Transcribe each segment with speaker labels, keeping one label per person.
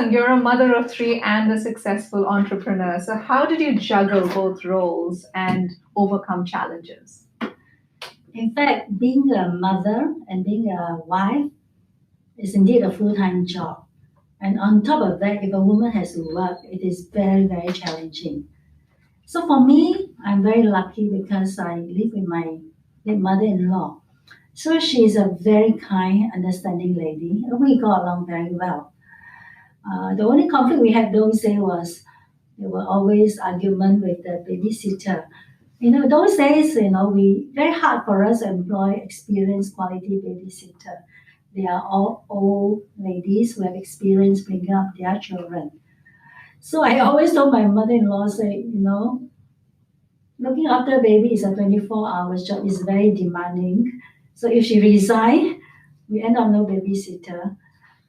Speaker 1: Susan, you're a mother of three and a successful entrepreneur. So, how did you juggle both roles and overcome challenges?
Speaker 2: In fact, being a mother and being a wife is indeed a full-time job. And on top of that, if a woman has to work, it is very, very challenging. So for me, I'm very lucky because I live with my late mother-in-law. So she's a very kind, understanding lady. And we got along very well. The only conflict we had those days was there were always argument with the babysitter. Those days, we very hard for us to employ experienced quality babysitter. They are all old ladies who have experience bringing up their children. So I always told my mother-in-law, say, looking after a baby is a 24 hours job. It's very demanding. So if she resign, we end up no babysitter,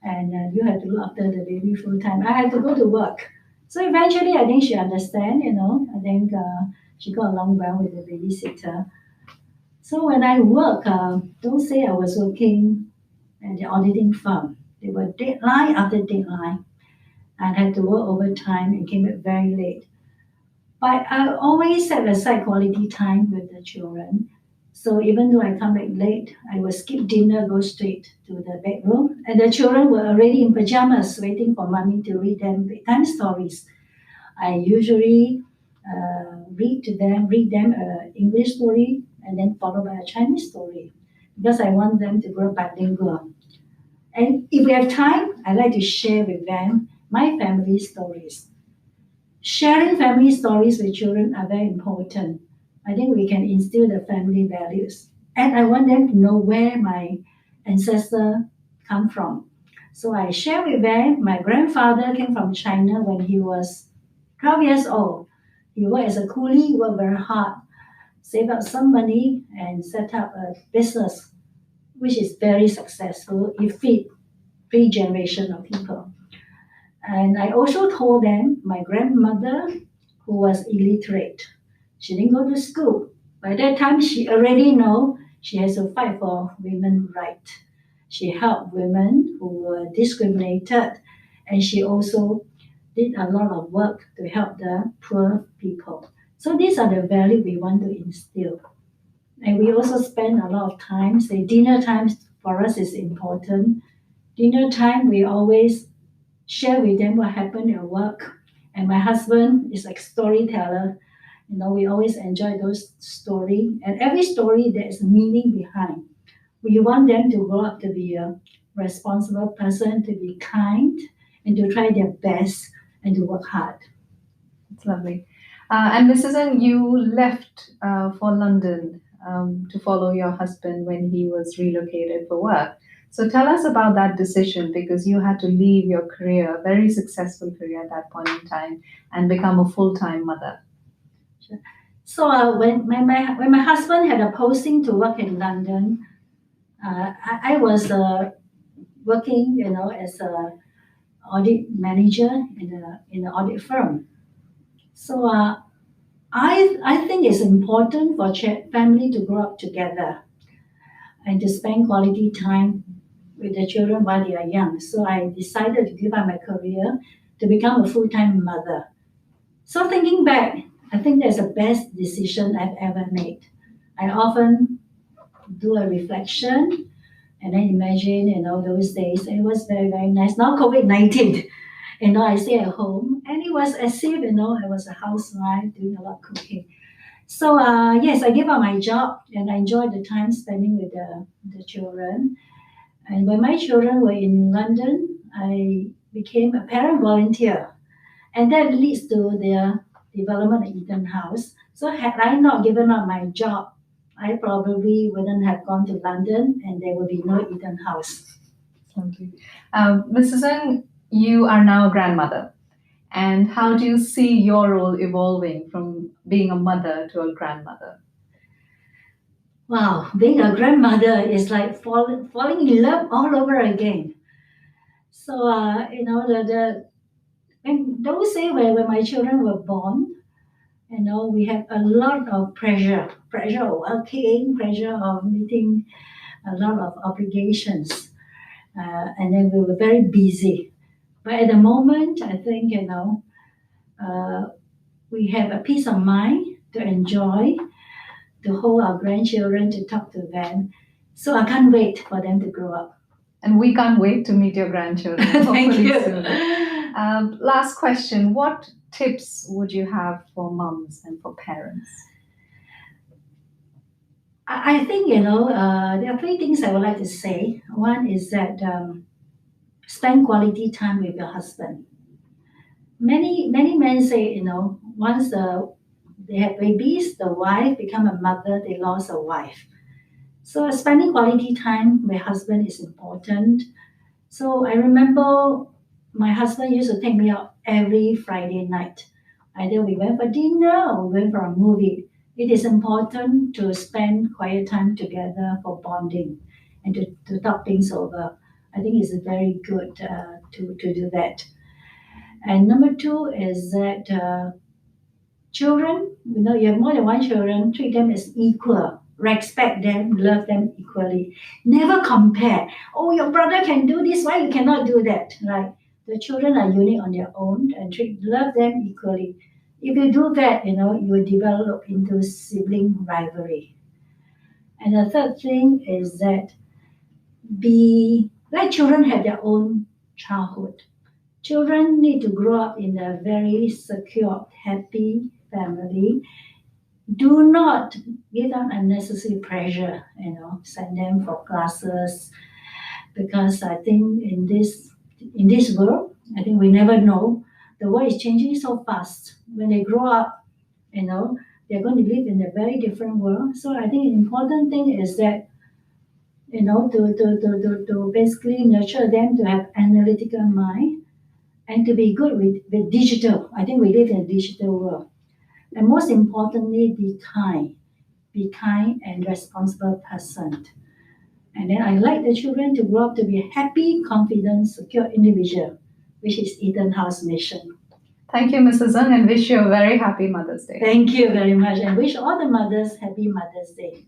Speaker 2: and you have to look after the baby full time. I had to go to work. So eventually, I think she understand. I think she got along well with the babysitter. So when I work, don't say I was working at the auditing firm. There were deadline after deadline, and had to work overtime and came back very late. But I always set aside quality time with the children. So even though I come back late, I will skip dinner, go straight to the bedroom. And the children were already in pajamas waiting for mommy to read them bedtime stories. I usually read them an English story and then followed by a Chinese story because I want them to grow bilingual. And if we have time, I like to share with them my family stories. Sharing family stories with children are very important. I think we can instill the family values. And I want them to know where my ancestor come from. So I share with them my grandfather came from China when he was 12 years old. He worked as a coolie, worked very hard, saved up some money and set up a business which is very successful. It feed three generations of people. And I also told them my grandmother, who was illiterate, she didn't go to school. By that time, she already know she has to fight for women's right. She helped women who were discriminated, and she also did a lot of work to help the poor people. So these are the values we want to instill. And we also spend a lot of time, say dinner times for us is important. Dinner time, we always share with them what happened at work. And my husband is like storyteller. We always enjoy those story. And every story there is a meaning behind. We want them to grow up to be a responsible person, to be kind, and to try their best and to work hard.
Speaker 1: It's lovely. And Mrs. N, you left for London to follow your husband when he was relocated for work. So tell us about that decision because you had to leave your career, a very successful career at that point in time, and become a full-time mother.
Speaker 2: Sure. So when my husband had a posting to work in London, I was working, as a audit manager in an audit firm. So I think it's important for family to grow up together and to spend quality time with the children while they are young. So I decided to give up my career to become a full-time mother. So thinking back, I think that's the best decision I've ever made. I often do a reflection and then imagine, those days. And it was very, very nice. Now COVID-19, I stay at home. And it was as if, I was a housewife doing a lot of cooking. So yes, I gave up my job and I enjoyed the time spending with the children. And when my children were in London, I became a parent volunteer. And that leads to their development at Eden House. So had I not given up my job, I probably wouldn't have gone to London and there would be no Eden House.
Speaker 1: Lovely. Mrs. N, you are now a grandmother. And how do you see your role evolving from being a mother to a grandmother?
Speaker 2: Wow, being a grandmother is like falling in love all over again. So, when those say when my children were born, we have a lot of pressure of working, pressure of meeting a lot of obligations. And then we were very busy. But at the moment, I think, we have a peace of mind to enjoy, to hold our grandchildren, to talk to them. So I can't wait for them to grow up.
Speaker 1: And we can't wait to meet your grandchildren.
Speaker 2: Thank
Speaker 1: hopefully
Speaker 2: you.
Speaker 1: soon. Last question. What tips would you have for mums and for parents?
Speaker 2: I think, there are three things I would like to say. One is that spend quality time with your husband. Many men say, once they have babies, the wife become a mother, they lost a wife. So spending quality time with husband is important. So I remember my husband used to take me out every Friday night. Either we went for dinner or we went for a movie. It is important to spend quiet time together for bonding and to talk things over. I think it's very good to do that. And number two is that children, you have more than one children, treat them as equal. Respect them, love them equally. Never compare. Oh, your brother can do this, why you cannot do that? Right? The children are unique on their own and love them equally. If you do that, you will develop into sibling rivalry. And the third thing is that let children have their own childhood. Children need to grow up in a very secure, happy family. Do not give them unnecessary pressure, send them for classes, because I think in this world, I think we never know. The world is changing so fast. When they grow up, they're going to live in a very different world. So I think an important thing is that, to basically nurture them to have analytical mind and to be good with digital. I think we live in a digital world. And most importantly, be kind and responsible person. And then I like the children to grow up to be a happy, confident, secure individual, which is Eden House mission.
Speaker 1: Thank you, Mrs. Ng, and wish you a very happy Mother's Day.
Speaker 2: Thank you very much, and wish all the mothers happy Mother's Day.